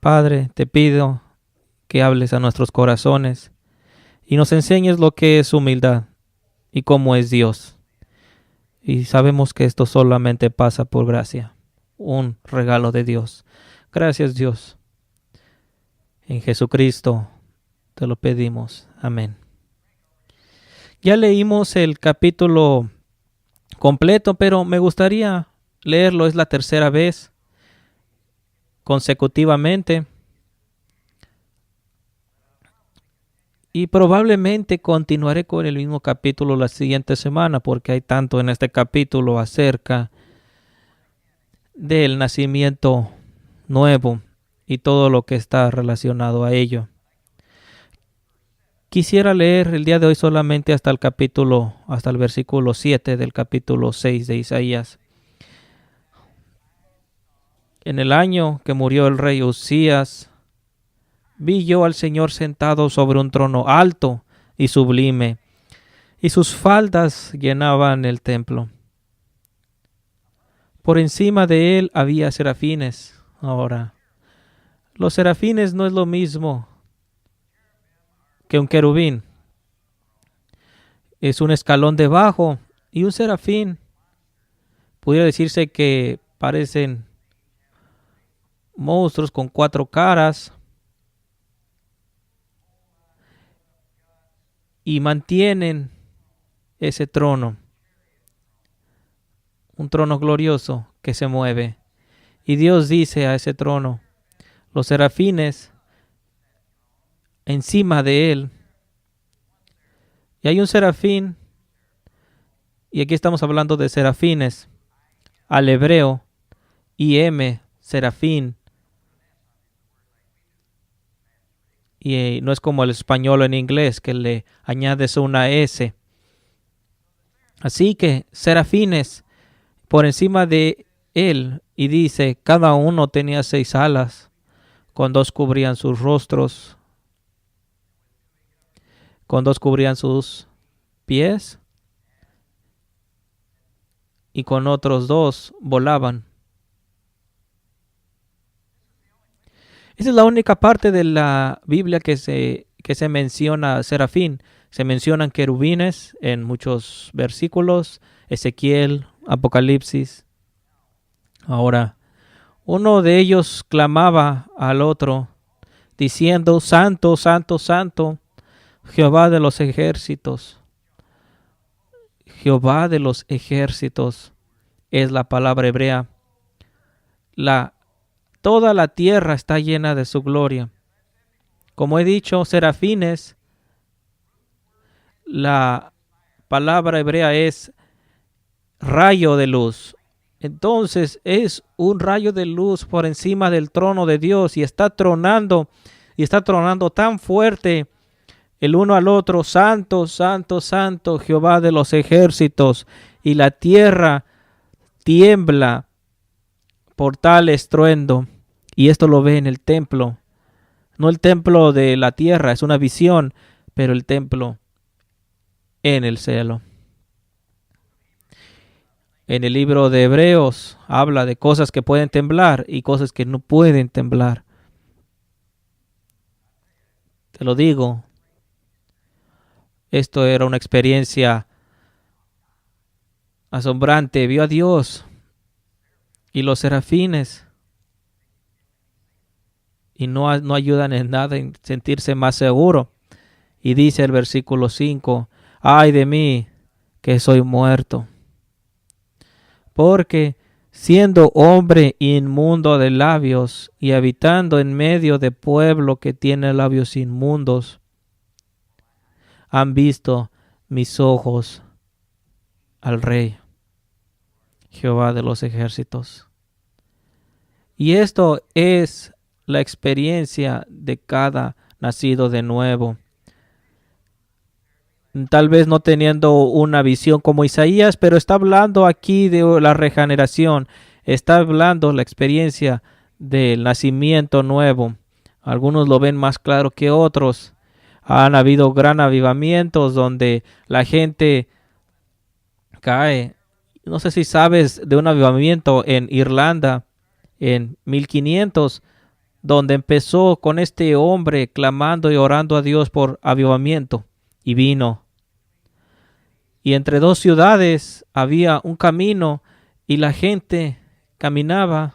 Padre, te pido que hables a nuestros corazones y nos enseñes lo que es humildad y cómo es Dios. Y sabemos que esto solamente pasa por gracia, un regalo de Dios. Gracias, Dios. En Jesucristo te lo pedimos. Amén. Ya leímos el capítulo completo, pero me gustaría leerlo. Es la tercera vez consecutivamente. Y probablemente continuaré con el mismo capítulo la siguiente semana porque hay tanto en este capítulo acerca del nacimiento nuevo y todo lo que está relacionado a ello. Quisiera leer el día de hoy solamente hasta el versículo 7 del capítulo 6 de Isaías. En el año que murió el rey Uzías, vi yo al Señor sentado sobre un trono alto y sublime, y sus faldas llenaban el templo. Por encima de él había serafines. Ahora, los serafines no es lo mismo que un querubín. Es un escalón debajo y un serafín. Pudiera decirse que parecen monstruos con 4 caras y mantienen ese trono. Un trono glorioso que se mueve. Y Dios dice a ese trono, los serafines encima de él. Y hay un serafín, y aquí estamos hablando de serafines, al hebreo, IM, serafín. Y no es como el español en inglés, que le añades una S. Así que serafines por encima de él, y dice, cada uno tenía 6 alas, con 2 cubrían sus rostros, con 2 cubrían sus pies, y con otros 2 volaban. Esa es la única parte de la Biblia que se menciona serafín. Se mencionan querubines en muchos versículos, Ezequiel, Apocalipsis. Ahora, uno de ellos clamaba al otro, diciendo, Santo, Santo, Santo, Jehová de los ejércitos. Jehová de los ejércitos es la palabra hebrea. Toda la tierra está llena de su gloria. Como he dicho, serafines, la palabra hebrea es rayo de luz. Entonces es un rayo de luz por encima del trono de Dios y está tronando tan fuerte el uno al otro, Santo, Santo, Santo, Jehová de los ejércitos, y la tierra tiembla por tal estruendo. Y esto lo ve en el templo. No el templo de la tierra, es una visión, pero el templo en el cielo. En el libro de Hebreos habla de cosas que pueden temblar y cosas que no pueden temblar. Te lo digo, esto era una experiencia asombrante. Vio a Dios y los serafines y no ayudan en nada en sentirse más seguro. Y dice el versículo 5, ay de mí que soy muerto, porque siendo hombre inmundo de labios y habitando en medio de pueblo que tiene labios inmundos, han visto mis ojos al Rey, Jehová de los ejércitos. Y esto es la experiencia de cada nacido de nuevo. Tal vez no teniendo una visión como Isaías, pero está hablando aquí de la regeneración, está hablando la experiencia del nacimiento nuevo. Algunos lo ven más claro que otros. Han habido gran avivamientos donde la gente cae. No sé si sabes de un avivamiento en Irlanda en 1500, donde empezó con este hombre clamando y orando a Dios por avivamiento, y vino. Y entre dos ciudades había un camino y la gente caminaba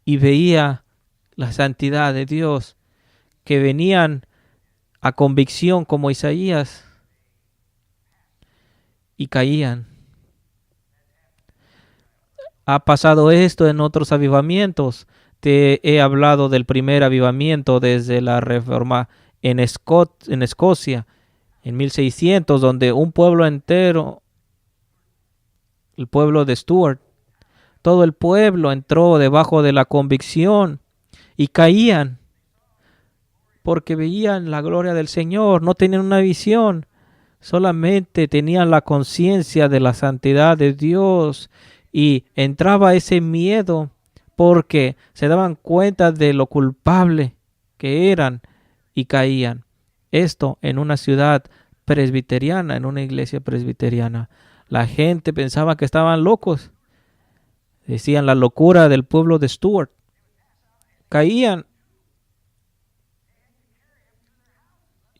y veía la santidad de Dios, que venían a convicción como Isaías y caían. Ha pasado esto en otros avivamientos. Te he hablado del primer avivamiento desde la Reforma en Escocia, en 1600, donde un pueblo entero, el pueblo de Stuart, todo el pueblo entró debajo de la convicción y caían porque veían la gloria del Señor, no tenían una visión, solamente tenían la conciencia de la santidad de Dios y entraba ese miedo porque se daban cuenta de lo culpable que eran y caían. Esto en una ciudad presbiteriana, en una iglesia presbiteriana. La gente pensaba que estaban locos. Decían la locura del pueblo de Stuart. Caían.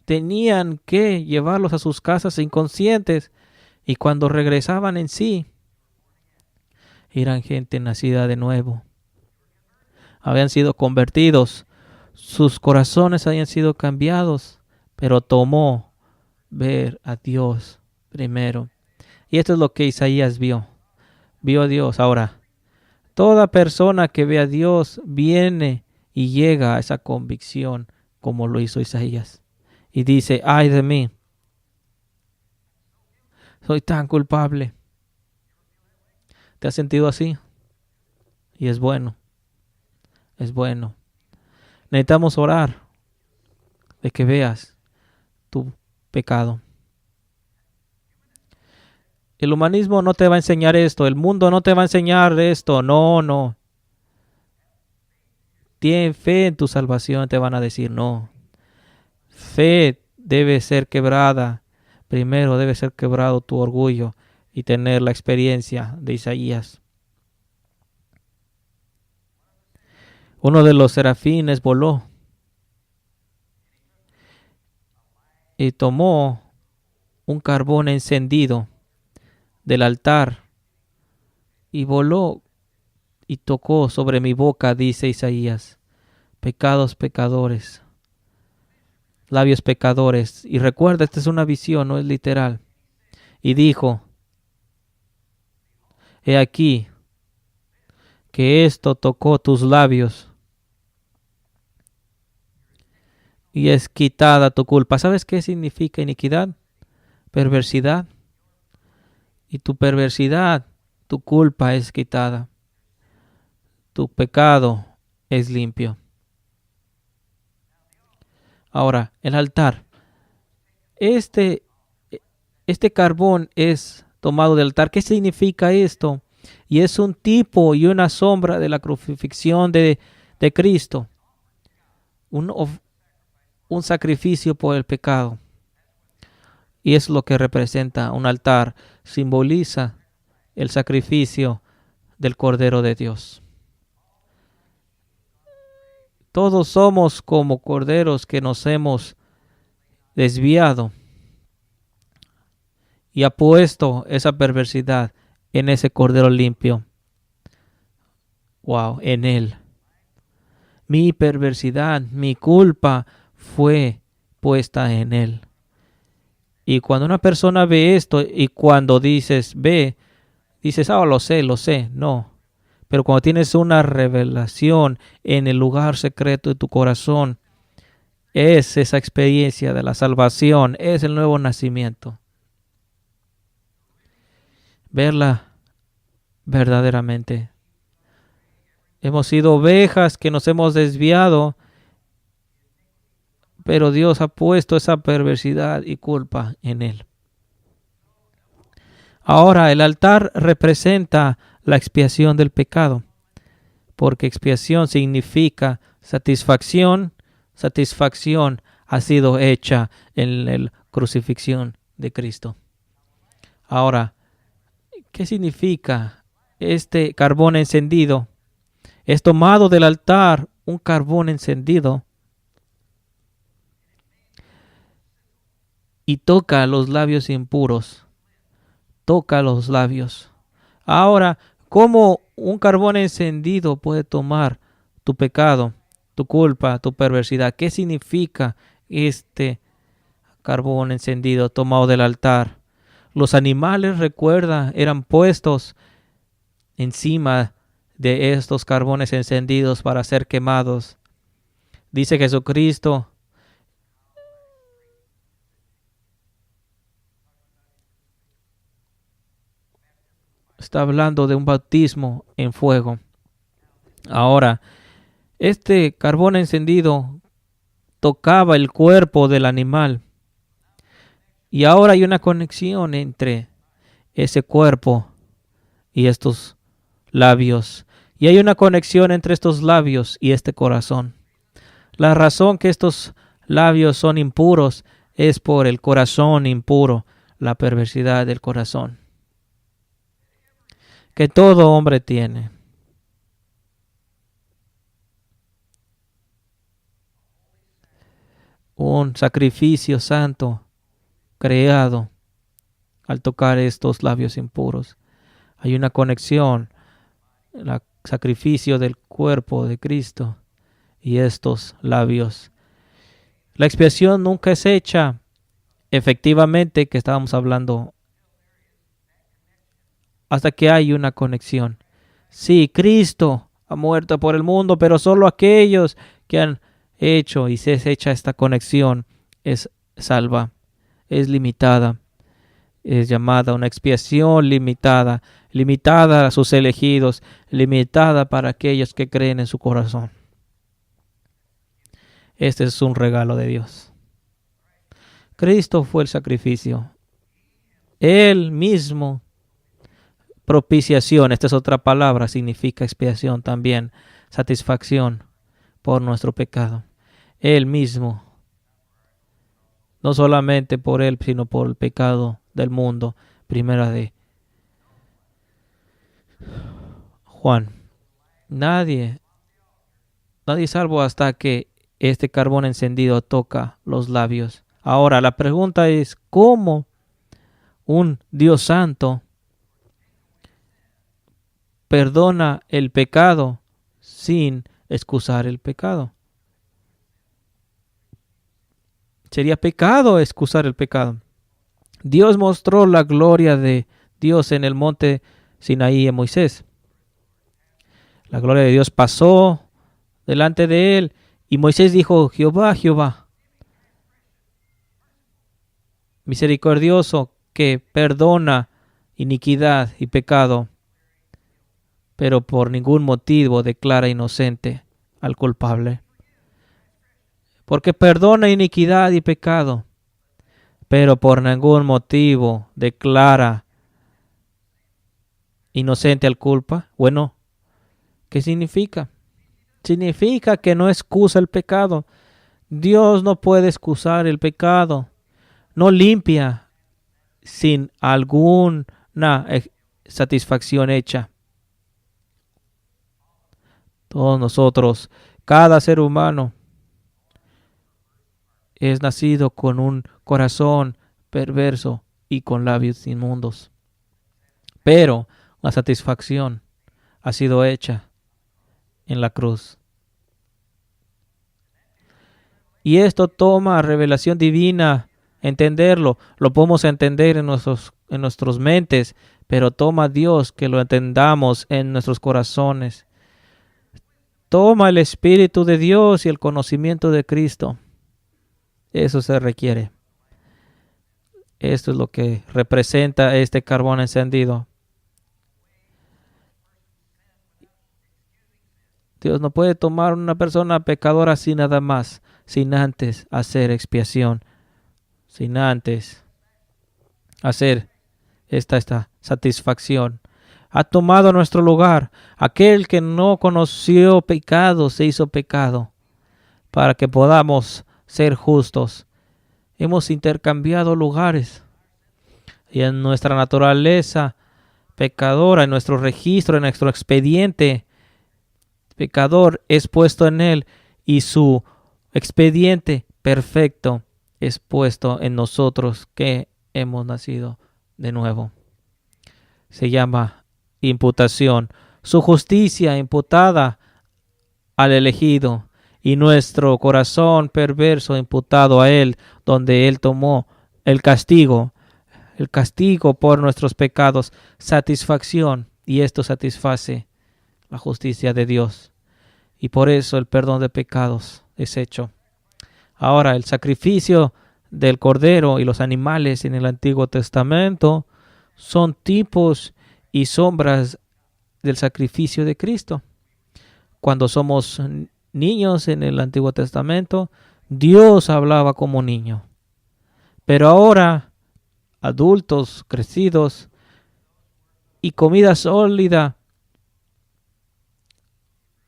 Tenían que llevarlos a sus casas inconscientes. Y cuando regresaban en sí, eran gente nacida de nuevo. Habían sido convertidos. Sus corazones habían sido cambiados. Pero tomó ver a Dios primero. Y esto es lo que Isaías vio. Vio a Dios. Ahora, toda persona que ve a Dios viene y llega a esa convicción como lo hizo Isaías. Y dice, ay de mí, soy tan culpable. ¿Te has sentido así? Y es bueno, es bueno. Necesitamos orar de que veas tu pecado. El humanismo no te va a enseñar esto, el mundo no te va a enseñar esto, no. Tien fe en tu salvación, te van a decir no. Fe debe ser quebrada. Primero debe ser quebrado tu orgullo y tener la experiencia de Isaías. Uno de los serafines voló y tomó un carbón encendido del altar y voló y tocó sobre mi boca, dice Isaías. Pecados, pecadores. Labios pecadores. Y recuerda, esta es una visión, no es literal. Y dijo, he aquí que esto tocó tus labios y es quitada tu culpa. ¿Sabes qué significa iniquidad? Perversidad. Y tu perversidad, tu culpa es quitada. Tu pecado es limpio. Ahora, el altar. Este carbón es tomado del altar. ¿Qué significa esto? Y es un tipo y una sombra de la crucifixión de Cristo. Un sacrificio por el pecado. Y es lo que representa un altar. Simboliza el sacrificio del Cordero de Dios. Todos somos como corderos que nos hemos desviado y ha puesto esa perversidad en ese cordero limpio. Wow, en él. Mi perversidad, mi culpa fue puesta en él. Y cuando una persona ve esto y cuando dices, lo sé, no. Pero cuando tienes una revelación en el lugar secreto de tu corazón, es esa experiencia de la salvación, es el nuevo nacimiento. Verla verdaderamente. Hemos sido ovejas que nos hemos desviado, pero Dios ha puesto esa perversidad y culpa en él. Ahora, el altar representa la expiación del pecado, porque expiación significa satisfacción. Satisfacción ha sido hecha en la crucifixión de Cristo. Ahora, ¿qué significa este carbón encendido? Es tomado del altar un carbón encendido y toca los labios impuros. Toca los labios. Ahora, ¿cómo un carbón encendido puede tomar tu pecado, tu culpa, tu perversidad? ¿Qué significa este carbón encendido tomado del altar? Los animales, recuerda, eran puestos encima de estos carbones encendidos para ser quemados. Dice Jesucristo, está hablando de un bautismo en fuego. Ahora, este carbón encendido tocaba el cuerpo del animal. Y ahora hay una conexión entre ese cuerpo y estos labios. Y hay una conexión entre estos labios y este corazón. La razón que estos labios son impuros es por el corazón impuro, la perversidad del corazón, que todo hombre tiene. Un sacrificio santo creado al tocar estos labios impuros. Hay una conexión, el sacrificio del cuerpo de Cristo y estos labios. La expiación nunca es hecha efectivamente, que estábamos hablando, hasta que hay una conexión. Sí, Cristo ha muerto por el mundo, pero solo aquellos que han hecho y se es hecha esta conexión es salva, es limitada, es llamada una expiación limitada, limitada a sus elegidos, limitada para aquellos que creen en su corazón. Este es un regalo de Dios. Cristo fue el sacrificio. Él mismo, propiciación, esta es otra palabra, significa expiación también, satisfacción por nuestro pecado. Él mismo, no solamente por él, sino por el pecado del mundo. Primera de Juan. Nadie salvo hasta que este carbón encendido toca los labios. Ahora, la pregunta es, ¿cómo un Dios santo perdona el pecado sin excusar el pecado? Sería pecado excusar el pecado. Dios mostró la gloria de Dios en el monte Sinaí a Moisés. La gloria de Dios pasó delante de él y Moisés dijo, Jehová, Jehová, misericordioso, que perdona iniquidad y pecado, pero por ningún motivo declara inocente al culpable. Porque perdona iniquidad y pecado, pero por ningún motivo declara inocente al culpa. Bueno, ¿qué significa? Significa que no excusa el pecado. Dios no puede excusar el pecado. No limpia sin alguna satisfacción hecha. Todos nosotros, cada ser humano, es nacido con un corazón perverso y con labios inmundos. Pero la satisfacción ha sido hecha en la cruz. Y esto toma revelación divina, entenderlo. Lo podemos entender en nuestras mentes, pero toma Dios que lo entendamos en nuestros corazones. Toma el Espíritu de Dios y el conocimiento de Cristo. Eso se requiere. Esto es lo que representa este carbón encendido. Dios no puede tomar una persona pecadora así nada más, sin antes hacer expiación, sin antes hacer esta satisfacción. Ha tomado nuestro lugar. Aquel que no conoció pecado se hizo pecado para que podamos ser justos. Hemos intercambiado lugares y en nuestra naturaleza pecadora, en nuestro registro, en nuestro expediente, pecador es puesto en él y su expediente perfecto es puesto en nosotros que hemos nacido de nuevo. Se llama imputación. Su justicia imputada al elegido y nuestro corazón perverso imputado a él, donde él tomó el castigo por nuestros pecados, satisfacción, y esto satisface la justicia de Dios. Y por eso el perdón de pecados es hecho. Ahora, el sacrificio del cordero y los animales en el Antiguo Testamento son tipos y sombras del sacrificio de Cristo. Cuando somos niños en el Antiguo Testamento, Dios hablaba como niño. Pero ahora, adultos, crecidos y comida sólida,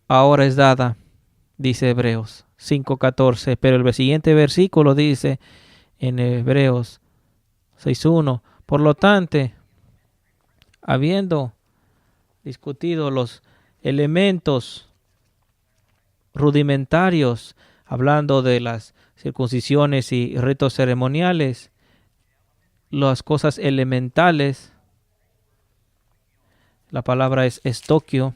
ahora es dada, dice Hebreos 5:14. Pero el siguiente versículo dice en Hebreos 6:1, por lo tanto, habiendo discutido los elementos rudimentarios, hablando de las circuncisiones y ritos ceremoniales, las cosas elementales, la palabra es estoquio,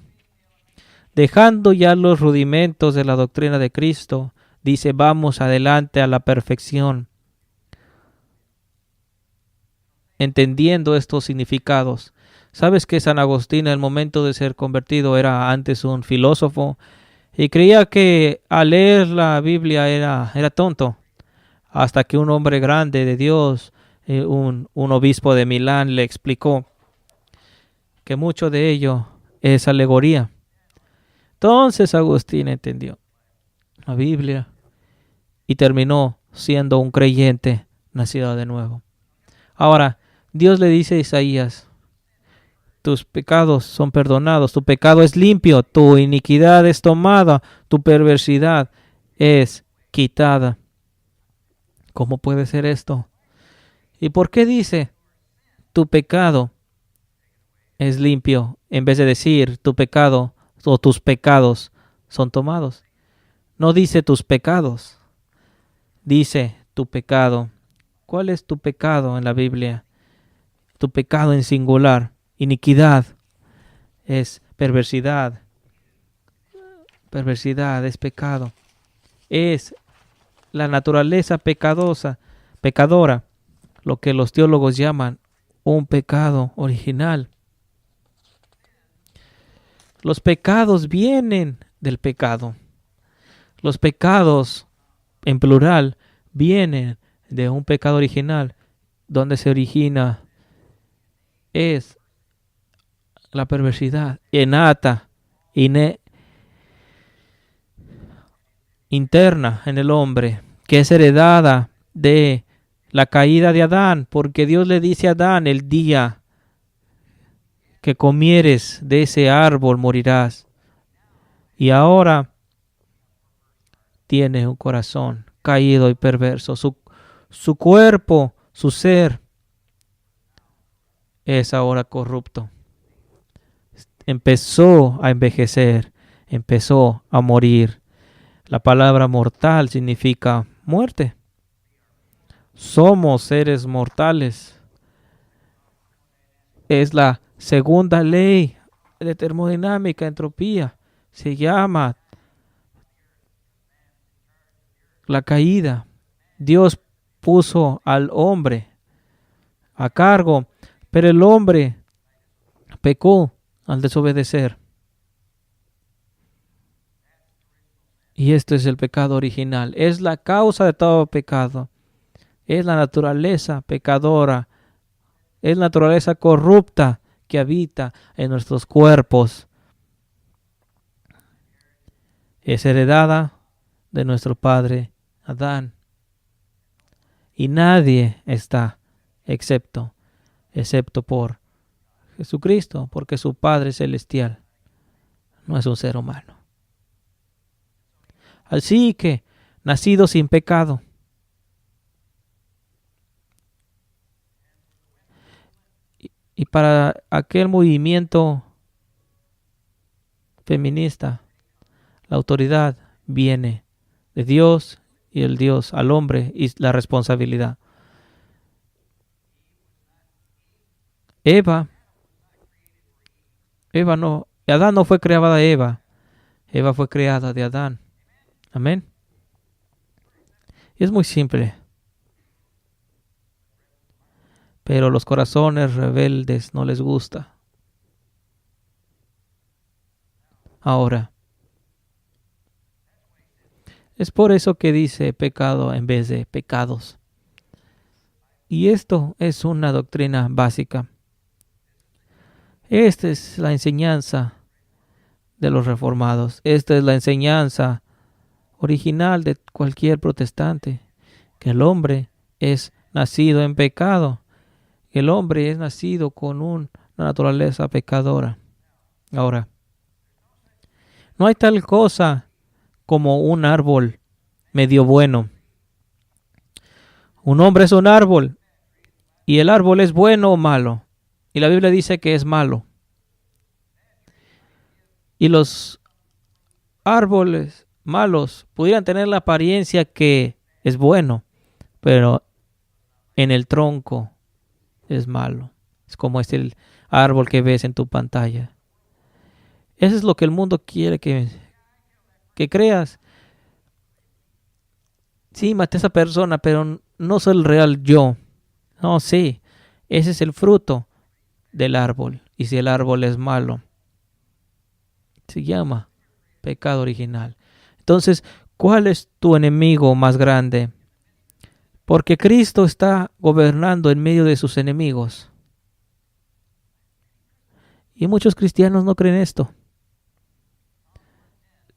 dejando ya los rudimentos de la doctrina de Cristo, dice, vamos adelante a la perfección, entendiendo estos significados. ¿Sabes que San Agustín, en el momento de ser convertido, era antes un filósofo y creía que al leer la Biblia era tonto? Hasta que un hombre grande de Dios, un obispo de Milán, le explicó que mucho de ello es alegoría. Entonces Agustín entendió la Biblia y terminó siendo un creyente nacido de nuevo. Ahora, Dios le dice a Isaías, tus pecados son perdonados, tu pecado es limpio, tu iniquidad es tomada, tu perversidad es quitada. ¿Cómo puede ser esto? ¿Y por qué dice tu pecado es limpio en vez de decir tu pecado o tus pecados son tomados? No dice tus pecados, dice tu pecado. ¿Cuál es tu pecado en la Biblia? Tu pecado en singular. Iniquidad es perversidad. Perversidad es pecado. Es la naturaleza pecadora, lo que los teólogos llaman un pecado original. Los pecados vienen del pecado. Los pecados, en plural, vienen de un pecado original. Donde se origina es la perversidad innata, interna en el hombre, que es heredada de la caída de Adán, porque Dios le dice a Adán, el día que comieres de ese árbol morirás. Y ahora tiene un corazón caído y perverso. Su cuerpo, su ser, es ahora corrupto. Empezó a envejecer, empezó a morir. La palabra mortal significa muerte. Somos seres mortales. Es la segunda ley de termodinámica, entropía. Se llama la caída. Dios puso al hombre a cargo, pero el hombre pecó al desobedecer. Y esto es el pecado original. Es la causa de todo pecado. Es la naturaleza pecadora. Es la naturaleza corrupta que habita en nuestros cuerpos. Es heredada de nuestro padre Adán. Y nadie está excepto por Jesucristo, porque su Padre Celestial no es un ser humano. Así que, nacido sin pecado, y para aquel movimiento feminista, La autoridad viene de Dios y el Dios al hombre y la responsabilidad. Adán no fue creada de Eva. Eva fue creada de Adán. Amén. Y es muy simple. Pero los corazones rebeldes no les gusta. Ahora, es por eso que dice pecado en vez de pecados. Y esto es una doctrina básica. Esta es la enseñanza de los reformados. Esta es la enseñanza original de cualquier protestante. Que el hombre es nacido en pecado. El hombre es nacido con una naturaleza pecadora. Ahora, no hay tal cosa como un árbol medio bueno. Un hombre es un árbol y el árbol es bueno o malo. Y la Biblia dice que es malo. Y los árboles malos pudieran tener la apariencia que es bueno, pero en el tronco es malo. Es como el árbol que ves en tu pantalla. Eso es lo que el mundo quiere que creas. Sí, maté a esa persona, pero no soy el real yo. No, sí, ese es el fruto del árbol. Y si el árbol es malo, se llama pecado original. Entonces, ¿cuál es tu enemigo más grande? Porque Cristo está gobernando en medio de sus enemigos. Y muchos cristianos no creen esto.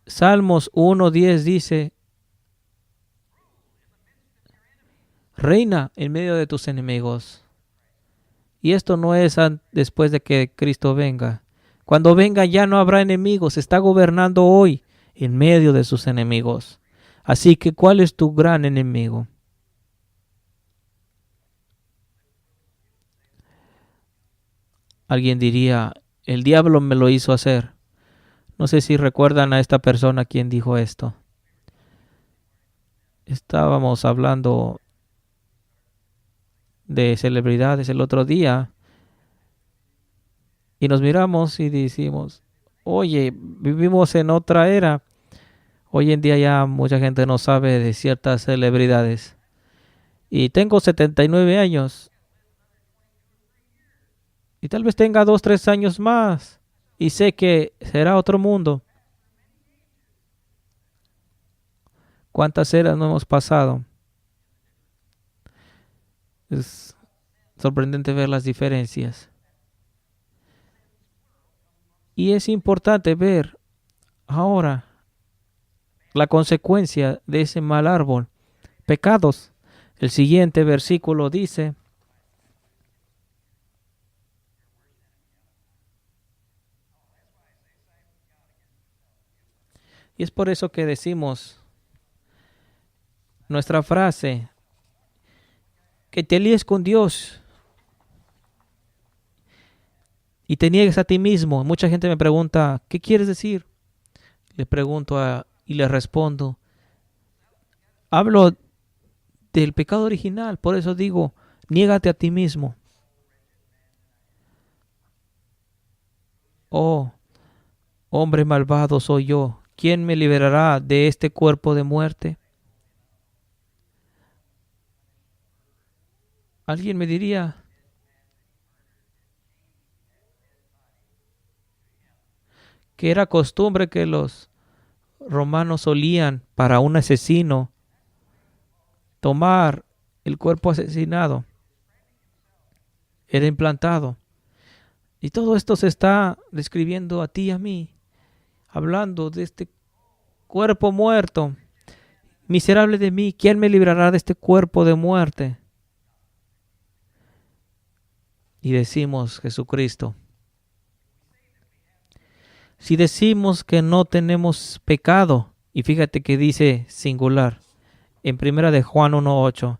Salmos 1:10 dice: reina en medio de tus enemigos. Y esto no es después de que Cristo venga. Cuando venga ya no habrá enemigos. Está gobernando hoy en medio de sus enemigos. Así que, ¿cuál es tu gran enemigo? Alguien diría: el diablo me lo hizo hacer. No sé si recuerdan a esta persona quien dijo esto. Estábamos hablando de celebridades el otro día y nos miramos y decimos: oye, vivimos en otra era. Hoy en día ya mucha gente no sabe de ciertas celebridades. Y tengo 79 años. Y tal vez tenga 2, 3 años más. Y sé que será otro mundo. ¿Cuántas eras no hemos pasado? Es sorprendente ver las diferencias. Y es importante ver ahora la consecuencia de ese mal árbol. Pecados. El siguiente versículo dice: y es por eso que decimos nuestra frase, que te alíes con Dios y te niegues a ti mismo. Mucha gente me pregunta: ¿qué quieres decir? Le pregunto y le respondo: hablo del pecado original. Por eso digo: niégate a ti mismo. Oh, hombre malvado soy yo. ¿Quién me liberará de este cuerpo de muerte? Alguien me diría: que era costumbre que los romanos solían, para un asesino, tomar el cuerpo asesinado. Era implantado. Y todo esto se está describiendo a ti y a mí, hablando de este cuerpo muerto. Miserable de mí, ¿quién me librará de este cuerpo de muerte? Y decimos: Jesucristo. Si decimos que no tenemos pecado, y fíjate que dice singular, en 1 de Juan 1:8,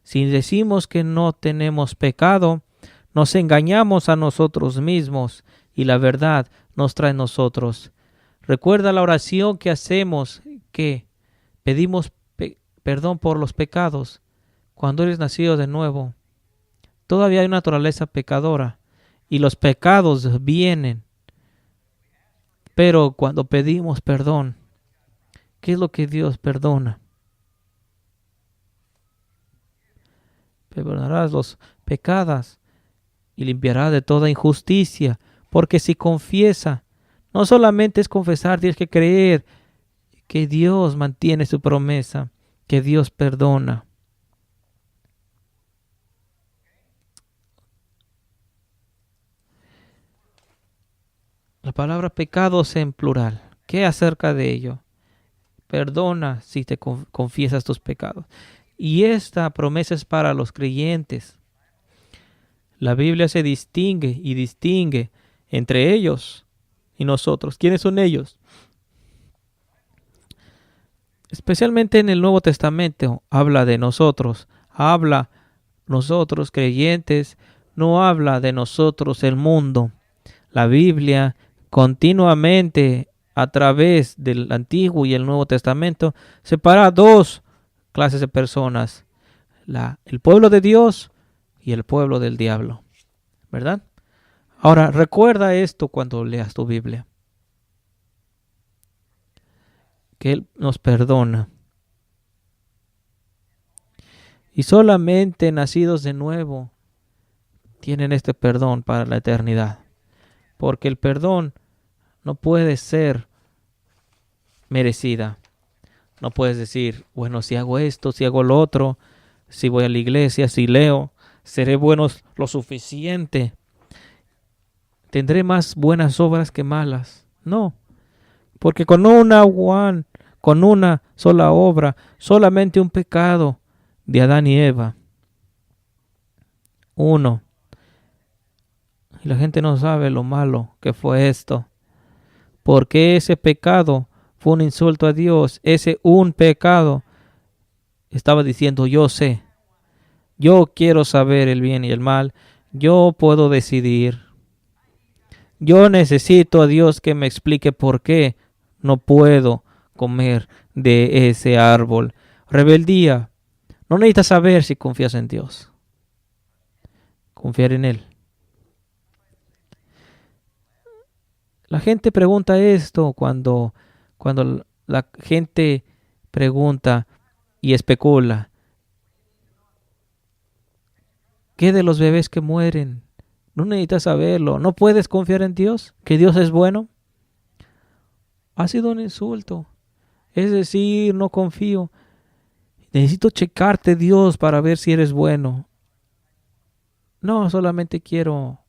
si decimos que no tenemos pecado, nos engañamos a nosotros mismos y la verdad nos trae nosotros. Recuerda la oración que hacemos, que pedimos perdón por los pecados. Cuando eres nacido de nuevo, todavía hay una naturaleza pecadora y los pecados vienen. Pero cuando pedimos perdón, ¿qué es lo que Dios perdona? Perdonarás los pecados y limpiará de toda injusticia. Porque si confiesa, no solamente es confesar, tienes que creer que Dios mantiene su promesa, que Dios perdona. La palabra pecados en plural. ¿Qué acerca de ello? Perdona si te confiesas tus pecados. Y esta promesa es para los creyentes. La Biblia se distingue y distingue entre ellos y nosotros. ¿Quiénes son ellos? Especialmente en el Nuevo Testamento habla de nosotros. Habla nosotros creyentes. No habla de nosotros el mundo. La Biblia continuamente a través del Antiguo y el Nuevo Testamento separa dos clases de personas. El pueblo de Dios y el pueblo del diablo. ¿Verdad? Ahora, recuerda esto cuando leas tu Biblia. Que Él nos perdona. Y solamente nacidos de nuevo tienen este perdón para la eternidad. Porque el perdón no puede ser merecida. No puedes decir, bueno, si hago esto, si hago lo otro, si voy a la iglesia, si leo, seré bueno lo suficiente. Tendré más buenas obras que malas. No, porque con una sola obra, solamente un pecado de Adán y Eva. Uno. Y la gente no sabe lo malo que fue esto. Porque ese pecado fue un insulto a Dios. Ese un pecado estaba diciendo, yo sé. Yo quiero saber el bien y el mal. Yo puedo decidir. Yo necesito a Dios que me explique por qué no puedo comer de ese árbol. Rebeldía. No necesitas saber si confías en Dios. Confiar en Él. La gente pregunta esto cuando la gente pregunta y especula. ¿Qué de los bebés que mueren? No necesitas saberlo. ¿No puedes confiar en Dios? ¿Que Dios es bueno? Ha sido un insulto. Es decir, no confío. Necesito checarte, Dios, para ver si eres bueno. No, solamente quiero...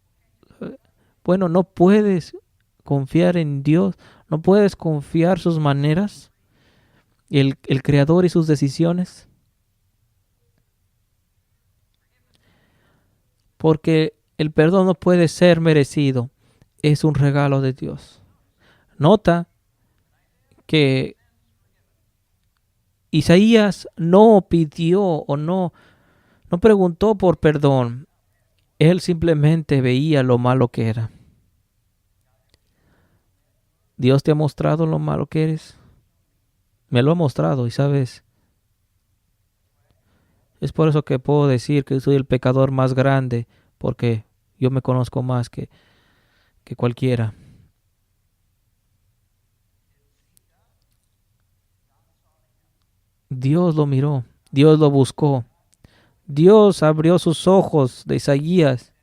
Bueno, no puedes confiar en Dios. No puedes confiar sus maneras. El Creador y sus decisiones. Porque el perdón no puede ser merecido. Es un regalo de Dios. Nota que Isaías no pidió o no preguntó por perdón. Él simplemente veía lo malo que era. Dios te ha mostrado lo malo que eres. Me lo ha mostrado y sabes. Es por eso que puedo decir que soy el pecador más grande, porque yo me conozco más que cualquiera. Dios lo miró, Dios lo buscó. Dios abrió sus ojos de Isaías.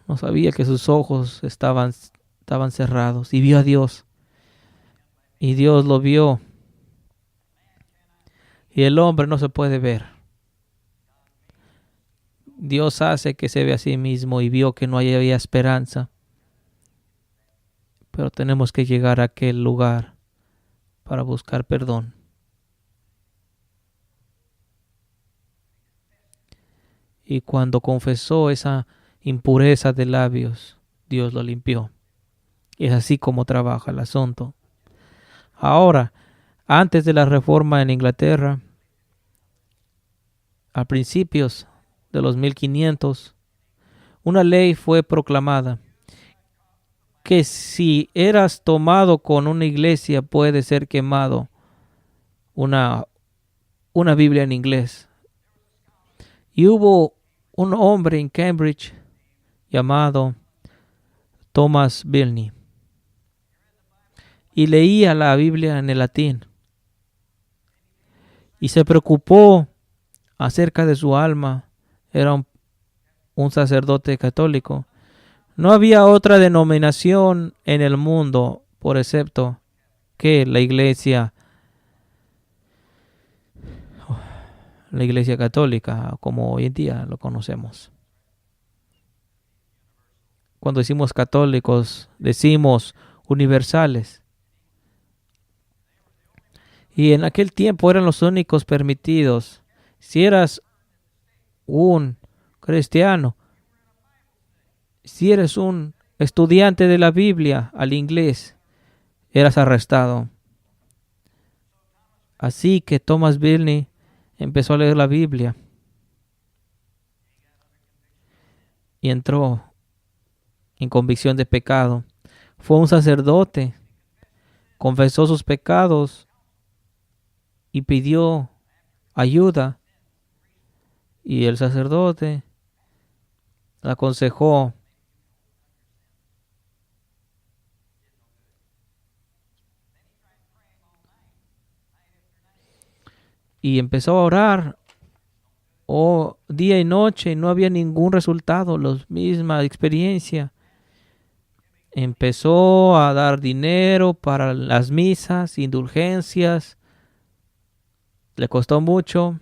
No sabía que sus ojos estaban cerrados y vio a Dios. Y Dios lo vio. Y el hombre no se puede ver. Dios hace que se vea a sí mismo y vio que no había esperanza. Pero tenemos que llegar a aquel lugar para buscar perdón. Y cuando confesó esa impureza de labios, Dios lo limpió. Y es así como trabaja el asunto. Ahora, antes de la reforma en Inglaterra, a principios de los 1500, una ley fue proclamada que si eras tomado con una iglesia puede ser quemado una, una Biblia en inglés. Y hubo un hombre en Cambridge llamado Thomas Bilney y leía la Biblia en el latín y se preocupó acerca de su alma. Era un sacerdote católico. No había otra denominación en el mundo por excepto que la iglesia católica, como hoy en día lo conocemos. Cuando decimos católicos, decimos universales. Y en aquel tiempo eran los únicos permitidos. Si eras un cristiano, si eres un estudiante de la Biblia al inglés, eras arrestado. Así que Thomas Bilney empezó a leer la Biblia y entró en convicción de pecado. Fue un sacerdote, confesó sus pecados y pidió ayuda. Y el sacerdote le aconsejó y empezó a orar día y noche. No había ningún resultado, la misma experiencia. Empezó a dar dinero para las misas, indulgencias. Le costó mucho,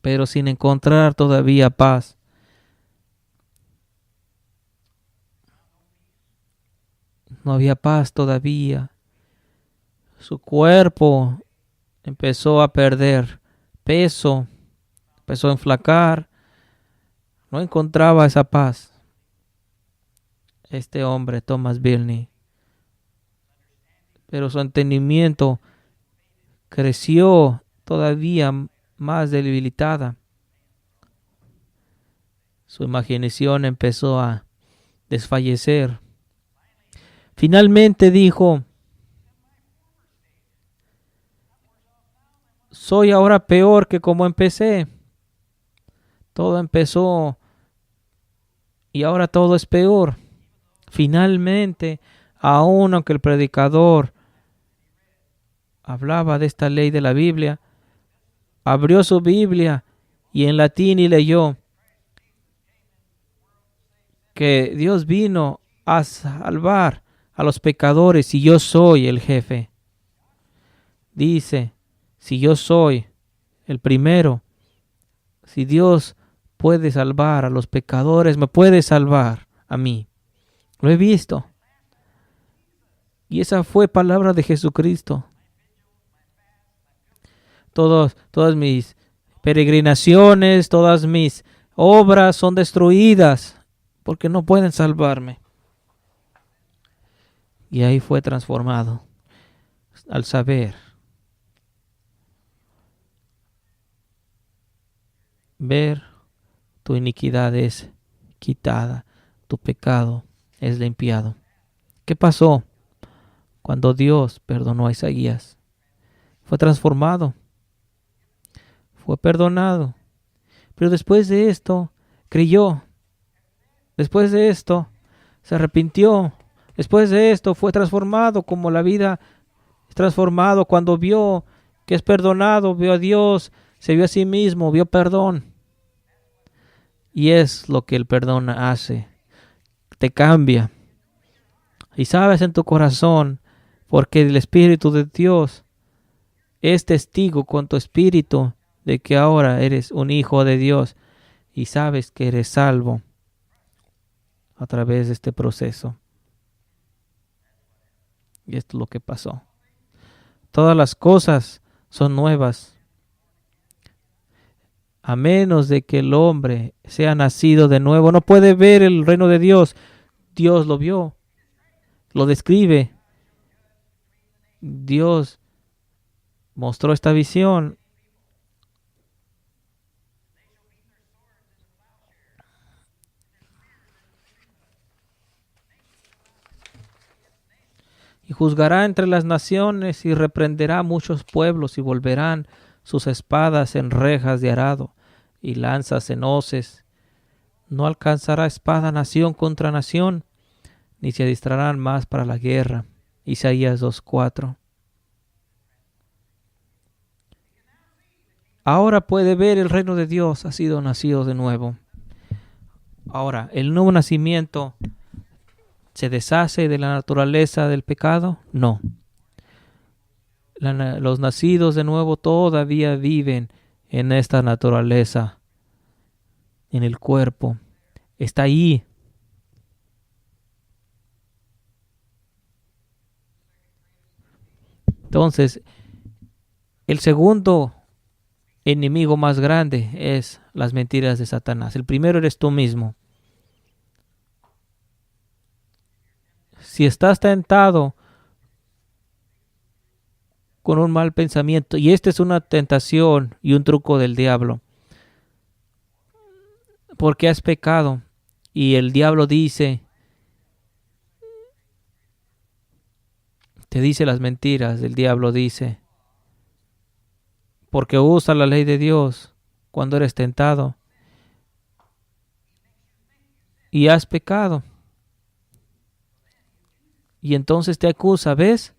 pero sin encontrar todavía paz. No había paz todavía. Su cuerpo empezó a perder peso, empezó a enflacar. No encontraba esa paz. Este hombre, Thomas Bilney. Pero su entendimiento creció todavía más debilitada. Su imaginación empezó a desfallecer. Finalmente dijo: soy ahora peor que como empecé. Todo empezó y ahora todo es peor. Finalmente, aun aunque el predicador hablaba de esta ley de la Biblia, abrió su Biblia y en latín y leyó que Dios vino a salvar a los pecadores y yo soy el jefe. Dice, si yo soy el primero, si Dios puede salvar a los pecadores, me puede salvar a mí. Lo he visto. Y esa fue palabra de Jesucristo. Todas mis peregrinaciones, todas mis obras son destruidas porque no pueden salvarme. Y ahí fue transformado al saber, ver tu iniquidad es quitada, tu pecado es limpiado. ¿Qué pasó cuando Dios perdonó a Isaías? Fue transformado, fue perdonado. Pero después de esto, creyó. Después de esto, se arrepintió. Después de esto, fue transformado como la vida es transformado cuando vio que es perdonado, vio a Dios, se vio a sí mismo, vio perdón. Y es lo que el perdón hace. Te cambia. Y sabes en tu corazón, porque el Espíritu de Dios es testigo con tu espíritu de que ahora eres un hijo de Dios y sabes que eres salvo a través de este proceso. Y esto es lo que pasó. Todas las cosas son nuevas, a menos de que el hombre sea nacido de nuevo. No puede ver el reino de Dios. Dios lo vio, lo describe. Dios mostró esta visión. juzgará entre las naciones y reprenderá muchos pueblos y volverán sus espadas en rejas de arado y lanzas en hoces. No alcanzará espada nación contra nación, ni se adistrarán más para la guerra. Isaías 2:4. Ahora puede ver el reino de Dios ha sido nacido de nuevo. Ahora, ¿el nuevo nacimiento se deshace de la naturaleza del pecado? No. Los nacidos de nuevo todavía viven en esta naturaleza, en el cuerpo. Está ahí. Entonces, el segundo enemigo más grande es las mentiras de Satanás. El primero eres tú mismo. Si estás tentado con un mal pensamiento, y esta es una tentación y un truco del diablo, porque has pecado, y el diablo te dice las mentiras, el diablo dice, porque usa la ley de Dios cuando eres tentado y has pecado. Y entonces te acusa, ¿ves?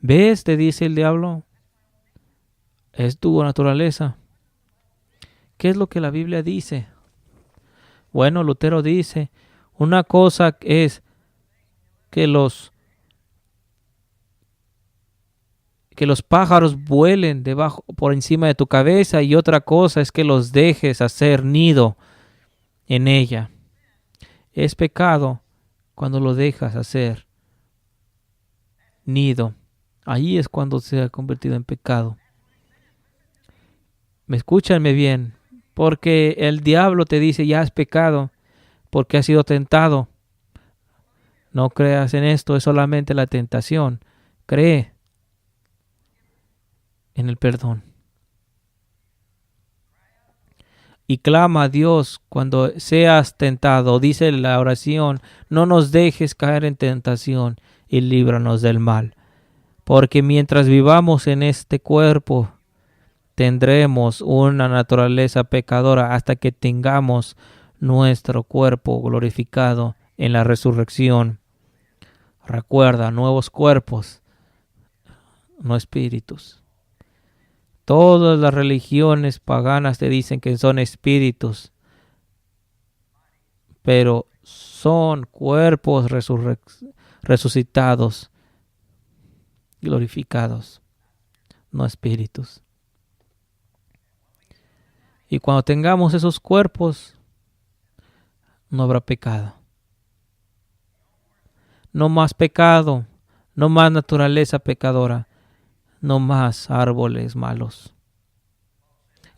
¿Ves? Te dice el diablo. Es tu naturaleza. ¿Qué es lo que la Biblia dice? Bueno, Lutero dice, una cosa es que los pájaros vuelen debajo, por encima de tu cabeza, y otra cosa es que los dejes hacer nido en ella. Es pecado cuando lo dejas hacer nido. Ahí es cuando se ha convertido en pecado. Escúchanme bien, porque el diablo te dice, ya has pecado, porque has sido tentado. No creas en esto, es solamente la tentación. Cree en el perdón. Y clama a Dios cuando seas tentado. Dice la oración, no nos dejes caer en tentación y líbranos del mal. Porque mientras vivamos en este cuerpo, tendremos una naturaleza pecadora hasta que tengamos nuestro cuerpo glorificado en la resurrección. Recuerda, nuevos cuerpos, no espíritus. Todas las religiones paganas te dicen que son espíritus, pero son cuerpos resucitados, glorificados, no espíritus. Y cuando tengamos esos cuerpos, no habrá pecado. No más pecado, no más naturaleza pecadora, no más árboles malos.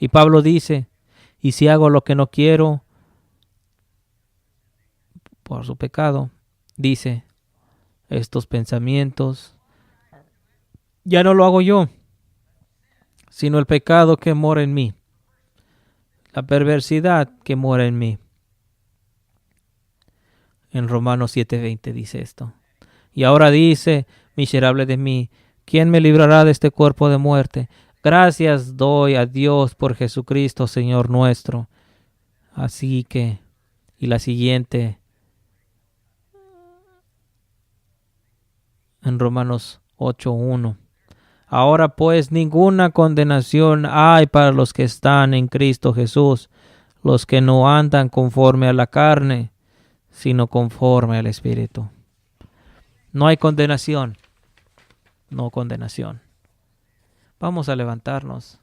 Y Pablo dice, y si hago lo que no quiero por su pecado, dice, estos pensamientos, ya no lo hago yo, sino el pecado que mora en mí, la perversidad que mora en mí. En Romanos 7:20 dice esto. Y ahora dice, miserable de mí, ¿quién me librará de este cuerpo de muerte? Gracias doy a Dios por Jesucristo, Señor nuestro. Así que, y la siguiente, en Romanos 8:1. Ahora pues ninguna condenación hay para los que están en Cristo Jesús, los que no andan conforme a la carne, sino conforme al Espíritu. No hay condenación, no condenación. Vamos a levantarnos.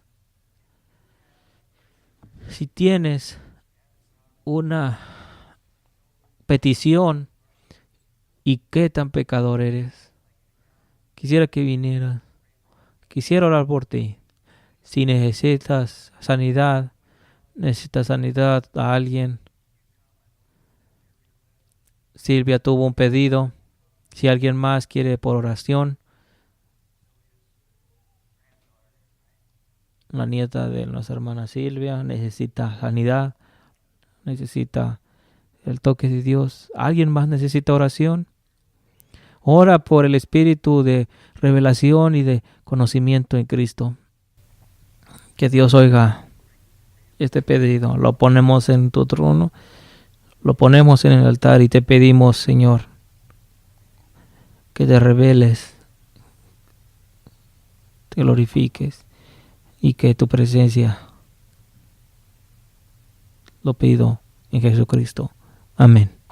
Si tienes una petición y qué tan pecador eres, quisiera que vinieras. Quisiera orar por ti. Si necesitas sanidad a alguien. Silvia tuvo un pedido. Si alguien más quiere por oración. La nieta de nuestra hermana Silvia necesita sanidad. Necesita el toque de Dios. ¿Alguien más necesita oración? Ora por el espíritu de revelación y de conocimiento en Cristo. Que Dios oiga este pedido. Lo ponemos en tu trono, lo ponemos en el altar y te pedimos, Señor, que te reveles, te glorifiques y que tu presencia, lo pido en Jesucristo. Amén.